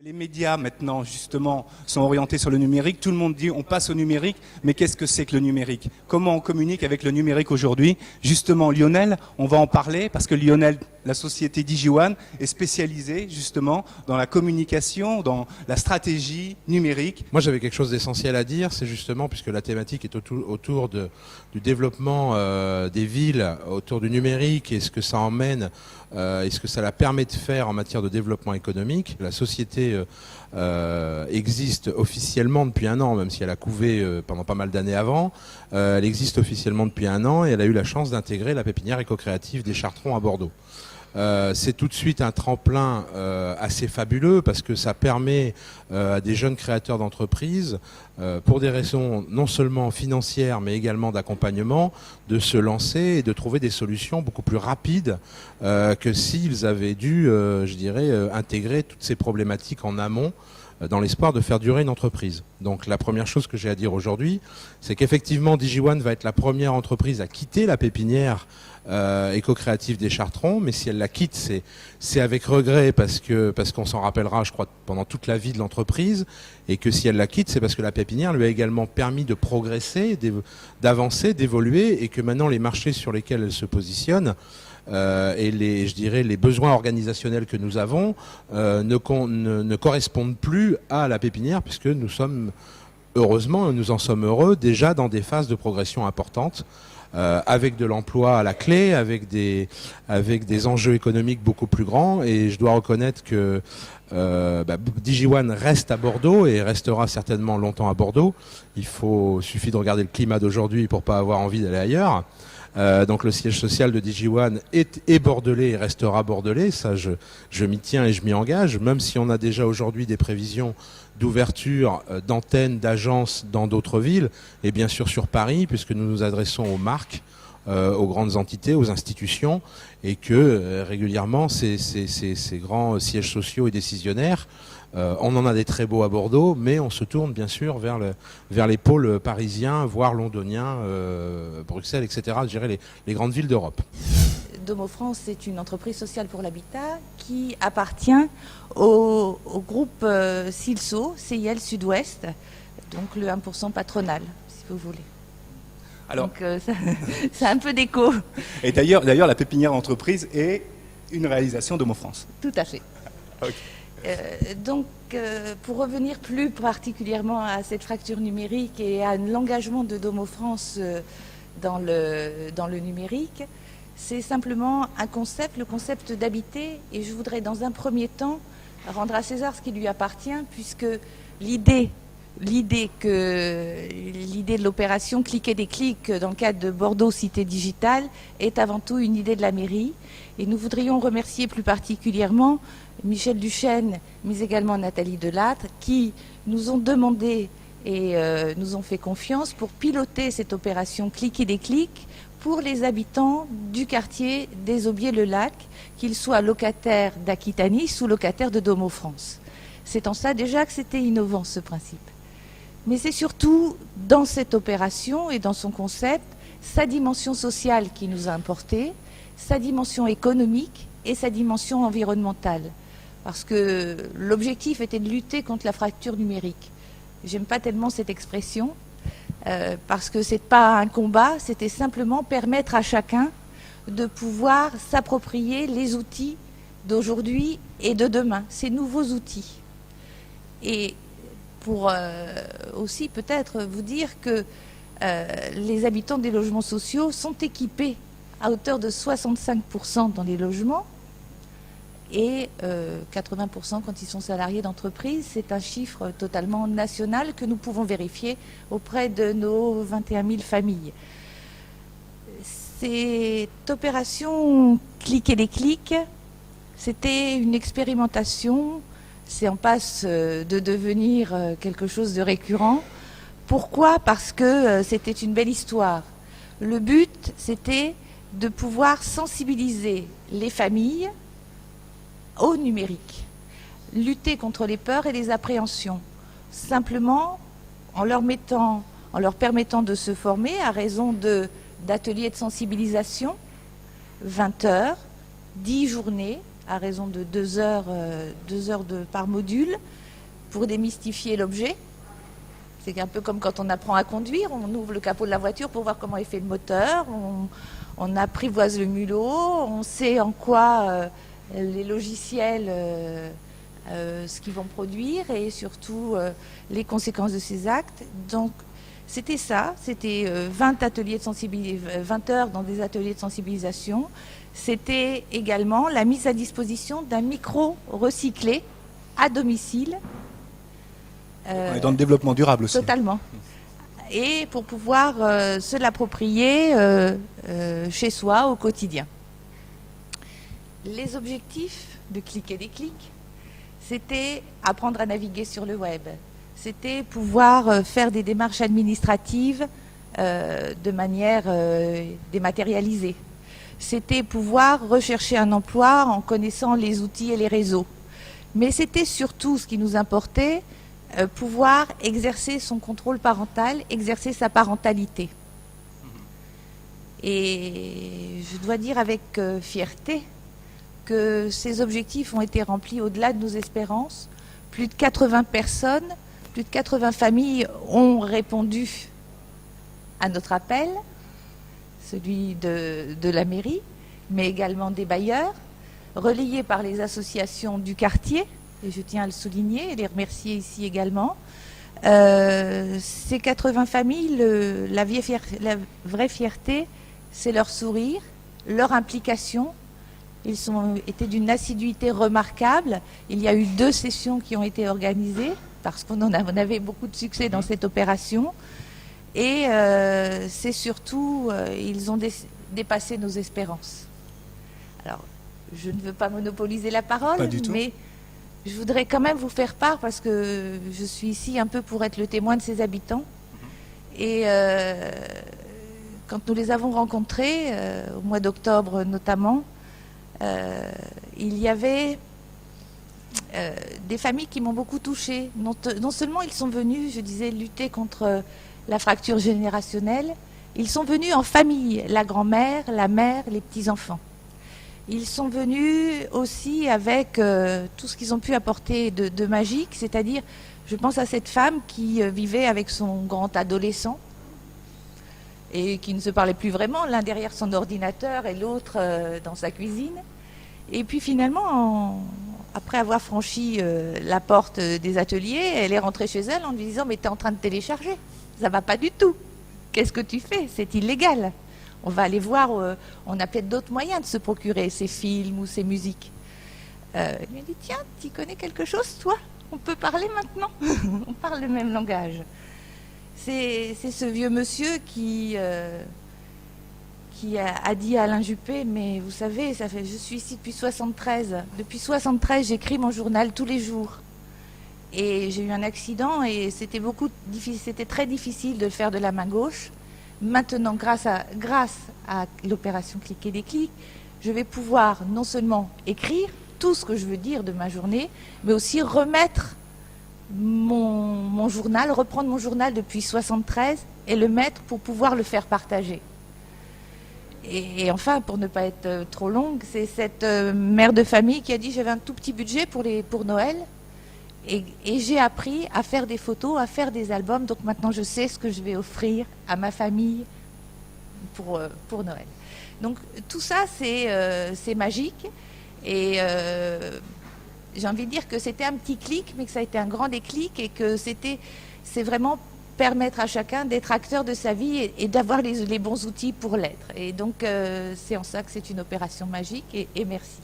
Les médias maintenant justement sont orientés sur le numérique. Tout le monde dit on passe au numérique, mais qu'est-ce que c'est que le numérique? Comment on communique avec le numérique aujourd'hui? Justement Lionel, on va en parler parce que Lionel, la société DigiOne est spécialisée justement dans la communication, dans la stratégie numérique. Moi j'avais quelque chose d'essentiel à dire, c'est justement, puisque la thématique est autour du développement des villes, autour du numérique et ce que ça emmène et ce que ça la permet de faire en matière de développement économique. La société existe officiellement depuis un an, même si elle a couvé pendant pas mal d'années avant. Elle existe officiellement depuis un an et elle a eu la chance d'intégrer la pépinière éco-créative des Chartrons à Bordeaux. C'est tout de suite un tremplin assez fabuleux parce que ça permet à des jeunes créateurs d'entreprises, pour des raisons non seulement financières mais également d'accompagnement, de se lancer et de trouver des solutions beaucoup plus rapides que s'ils avaient dû, je dirais, intégrer toutes ces problématiques en amont dans l'espoir de faire durer une entreprise. Donc la première chose que j'ai à dire aujourd'hui, c'est qu'effectivement DigiOne va être la première entreprise à quitter la pépinière éco-créative des Chartrons, mais si elle la quitte, c'est avec regret parce qu'on s'en rappellera, je crois, pendant toute la vie de l'entreprise, et que si elle la quitte, c'est parce que la pépinière lui a également permis de progresser, d'avancer, d'évoluer, et que maintenant les marchés sur lesquels elle se positionne et je dirais les besoins organisationnels que nous avons ne correspondent plus à la pépinière, puisque nous sommes, heureusement, nous en sommes heureux, déjà dans des phases de progression importantes, avec de l'emploi à la clé, avec des enjeux économiques beaucoup plus grands. Et je dois reconnaître que DigiOne reste à Bordeaux et restera certainement longtemps à Bordeaux. Suffit de regarder le climat d'aujourd'hui pour pas avoir envie d'aller ailleurs. Donc le siège social de DigiOne est bordelais et restera bordelais, ça je m'y tiens et je m'y engage, même si on a déjà aujourd'hui des prévisions d'ouverture d'antennes, d'agences dans d'autres villes, et bien sûr sur Paris, puisque nous nous adressons aux marques, aux grandes entités, aux institutions, et que régulièrement ces grands sièges sociaux et décisionnaires, on en a des très beaux à Bordeaux, mais on se tourne bien sûr vers les pôles parisiens, voire londoniens, Bruxelles, etc., je dirais les grandes villes d'Europe. Domo France, c'est une entreprise sociale pour l'habitat qui appartient au groupe CILSO, CIL Sud-Ouest, donc le 1% patronal, si vous voulez. Alors, donc c'est un peu d'écho. Et d'ailleurs, la pépinière entreprise est une réalisation Domo France. Tout à fait. Okay. Pour revenir plus particulièrement à cette fracture numérique et à l'engagement de Domo France dans le numérique, c'est simplement un concept, le concept d'habiter, et je voudrais dans un premier temps rendre à César ce qui lui appartient, puisque l'idée de l'opération Cliquer des clics dans le cadre de Bordeaux Cité Digitale est avant tout une idée de la mairie, et nous voudrions remercier plus particulièrement Michel Duchesne, mais également Nathalie Delattre, qui nous ont demandé et nous ont fait confiance pour piloter cette opération Cliquer des clics pour les habitants du quartier des Aubiers-le-Lac, qu'ils soient locataires d'Aquitanis ou locataires de Domo France. C'est en ça déjà que c'était innovant ce principe. Mais c'est surtout dans cette opération et dans son concept, sa dimension sociale qui nous a importé, sa dimension économique et sa dimension environnementale. Parce que l'objectif était de lutter contre la fracture numérique. J'aime pas tellement cette expression, parce que c'est pas un combat, c'était simplement permettre à chacun de pouvoir s'approprier les outils d'aujourd'hui et de demain, ces nouveaux outils. Et pour aussi peut-être vous dire que les habitants des logements sociaux sont équipés à hauteur de 65% dans les logements et 80% quand ils sont salariés d'entreprise. C'est un chiffre totalement national que nous pouvons vérifier auprès de nos 21 000 familles. Cette opération Cliquer les clics, c'était une expérimentation, c'est en passe de devenir quelque chose de récurrent. Pourquoi ? Parce que c'était une belle histoire. Le but, c'était de pouvoir sensibiliser les familles au numérique, lutter contre les peurs et les appréhensions, simplement en leur permettant de se former à raison d'ateliers de sensibilisation, 20 heures, 10 journées, à raison de 2 heures, par module pour démystifier l'objet. C'est un peu comme quand on apprend à conduire, on ouvre le capot de la voiture pour voir comment est fait le moteur, on apprivoise le mulot, on sait en quoi les logiciels, ce qu'ils vont produire et surtout les conséquences de ces actes. Donc c'était ça, c'était 20 heures dans des ateliers de sensibilisation. C'était également la mise à disposition d'un micro recyclé à domicile. On est dans le développement durable aussi. Totalement. Et pour pouvoir se l'approprier chez soi au quotidien. Les objectifs de Cliquer des clics, c'était apprendre à naviguer sur le web. C'était pouvoir faire des démarches administratives de manière dématérialisée. C'était pouvoir rechercher un emploi en connaissant les outils et les réseaux. Mais c'était surtout ce qui nous importait, pouvoir exercer son contrôle parental, exercer sa parentalité. Et je dois dire avec fierté que ces objectifs ont été remplis au-delà de nos espérances. Plus de 80 personnes, plus de 80 familles ont répondu à notre appel, celui de la mairie, mais également des bailleurs, relayés par les associations du quartier, et je tiens à le souligner et les remercier ici également. Ces 80 familles, la vraie fierté, c'est leur sourire, leur implication. Ils ont été d'une assiduité remarquable. Il y a eu 2 sessions qui ont été organisées parce qu'on avait beaucoup de succès dans cette opération. Et c'est surtout, ils ont dépassé nos espérances. Alors, je ne veux pas monopoliser la parole, mais je voudrais quand même vous faire part, parce que je suis ici un peu pour être le témoin de ces habitants. Et quand nous les avons rencontrés, au mois d'octobre notamment, il y avait des familles qui m'ont beaucoup touchée. Non seulement ils sont venus, je disais, lutter contre la fracture générationnelle, ils sont venus en famille, la grand-mère, la mère, les petits-enfants. Ils sont venus aussi avec tout ce qu'ils ont pu apporter de magique, c'est-à-dire, je pense à cette femme qui vivait avec son grand adolescent et qui ne se parlait plus vraiment, l'un derrière son ordinateur et l'autre dans sa cuisine. Et puis finalement, après avoir franchi la porte des ateliers, elle est rentrée chez elle en lui disant « Mais tu es en train de télécharger, ça va pas du tout. Qu'est-ce que tu fais? C'est illégal. On va aller voir, on a peut-être d'autres moyens de se procurer ces films ou ces musiques. » Il m'a dit « Tiens, tu connais quelque chose, toi? On peut parler maintenant. On parle le même langage. » C'est ce vieux monsieur qui a dit à Alain Juppé « Mais vous savez, je suis ici depuis 73. Depuis 73, j'écris mon journal tous les jours. Et j'ai eu un accident et c'était très difficile de le faire de la main gauche. Maintenant, grâce à l'opération Cliquer des clics, je vais pouvoir non seulement écrire tout ce que je veux dire de ma journée, mais aussi remettre mon journal, reprendre mon journal depuis 73 et le mettre pour pouvoir le faire partager. » Et enfin, pour ne pas être trop longue, c'est cette mère de famille qui a dit « J'avais un tout petit budget pour Noël et j'ai appris à faire des photos, à faire des albums, donc maintenant je sais ce que je vais offrir à ma famille pour Noël. » Donc tout ça, c'est magique et j'ai envie de dire que c'était un petit clic, mais que ça a été un grand déclic et que c'est vraiment permettre à chacun d'être acteur de sa vie et d'avoir les bons outils pour l'être. Et donc c'est en ça que c'est une opération magique et merci.